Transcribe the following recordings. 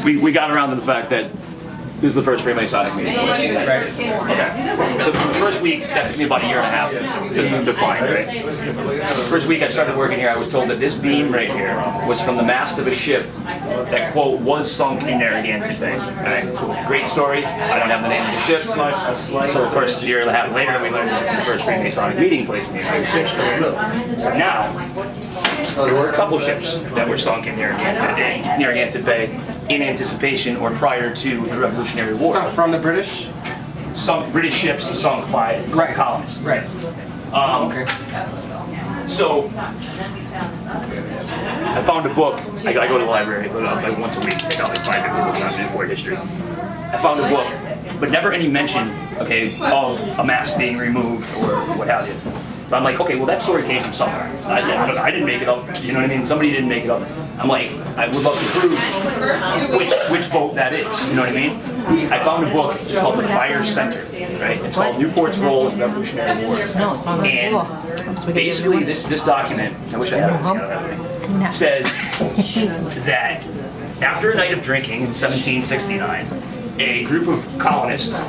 we got around to the fact that this is the first Freemasonic meeting. Right. Okay. So for the first week, that took me about a year and a half to find, right? First week I started working here, I was told that this beam right here was from the mast of a ship that, quote, was sunk in Naraganset Bay. Right? Great story. I don't have the name of the ship. So of course, a year and a half later, we learned that it's the first Freemasonic meeting place in the United States. So now, there were a couple ships that were sunk in Naraganset Bay in anticipation or prior to the Revolutionary War. Sunk from the British? Sunk British ships sunk by colonists. Right. Okay. So I found a book. I go to the library like once a week, take out like 5 different books on war history. I found a book, but never any mention, okay, of a mast being removed or what have you. But I'm like, okay, well that story came from somewhere. I didn't make it up. You know what I mean? Somebody didn't make it up. I'm like, I would love to prove which boat that is. You know what I mean? I found a book. It's called The Fire Center. Right? It's called Newport's Role in the Revolutionary War. And basically, this document, I wish I had it, says that after a night of drinking in 1769, a group of colonists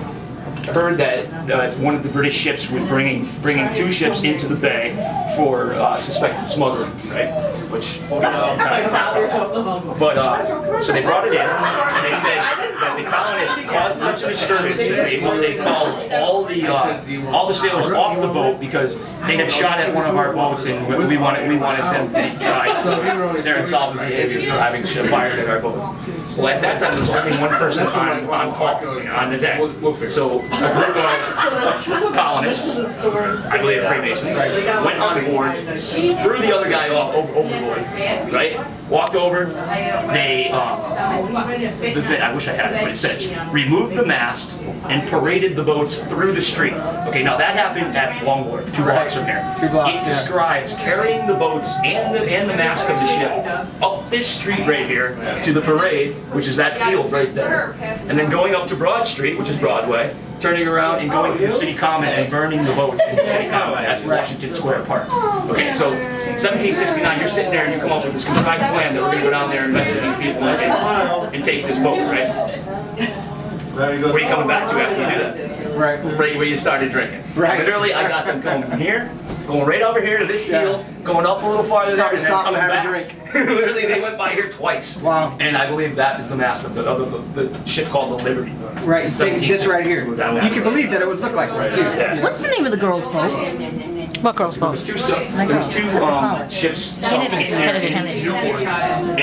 heard that one of the British ships was bringing 2 ships into the bay for suspected smuggling, right? Which, so they brought it in, and they said that the colonists caused such a disturbance that they called all the sailors off the boat because they had shot at one of our boats, and we wanted them to try their insolvent behavior for having fired at our boats. Well, at that time, there was only one person on call, on the deck. So a group of colonists, I believe Freemasons, went on board, threw the other guy off overboard, right? Walked over, they, I wish I had it, but it says, removed the mast and paraded the boats through the street. Okay, now that happened at Long Wharf, 2 blocks from here. It describes carrying the boats and the mast of the ship up this street right here to the parade, which is that field right there, and then going up to Broad Street, which is Broadway, turning around and going to the City Common and burning the boats in the City Common at Washington Square Park. Okay, so 1769, you're sitting there and you come up with this contrived plan that we're going to go down there and mess with these people and take this boat, right? Where are you coming back to after you do that? Right. Right where you started drinking. Right. Literally, I got them coming here, going right over here to this field, going up a little farther there, and then coming back. Literally, they went by here twice. Wow. And I believe that is the mast of the ship called the Liberty. Right, this right here. You can believe that it would look like one, too. Yeah. What's the name of the girl's boat? What girl's boat? There was two ships sunk in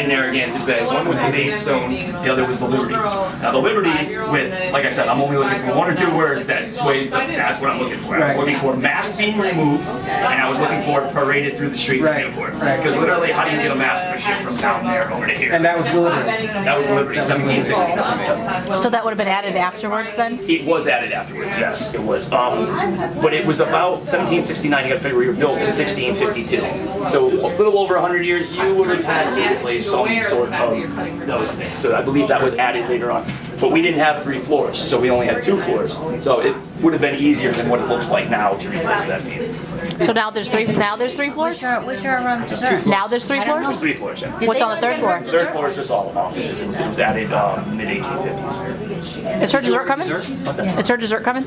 Naraganset Bay. One was the Maidstone, the other was the Liberty. Now the Liberty, with, like I said, I'm only looking for 1 or 2 words that sways, but that's what I'm looking for. I was looking for mast being removed, and I was looking for paraded through the streets of Newport. Because literally, how do you get a mast of a ship from down there over to here? And that was the Liberty. That was the Liberty, 1769. So that would have been added afterwards then? It was added afterwards, yes, it was. But it was about 1769, you gotta figure we were built in 1652. So a little over 100 years, you would have had to replace some sort of those things. So I believe that was added later on. But we didn't have 3 floors, so we only had 2 floors. So it would have been easier than what it looks like now to replace that beam. So now there's 3 floors? Which are dessert? Now there's 3 floors? There's 3 floors, yeah. What's on the 3rd floor? The 3rd floor is just all offices. It was added mid-1850s. Is her dessert coming? What's that? Is her dessert coming?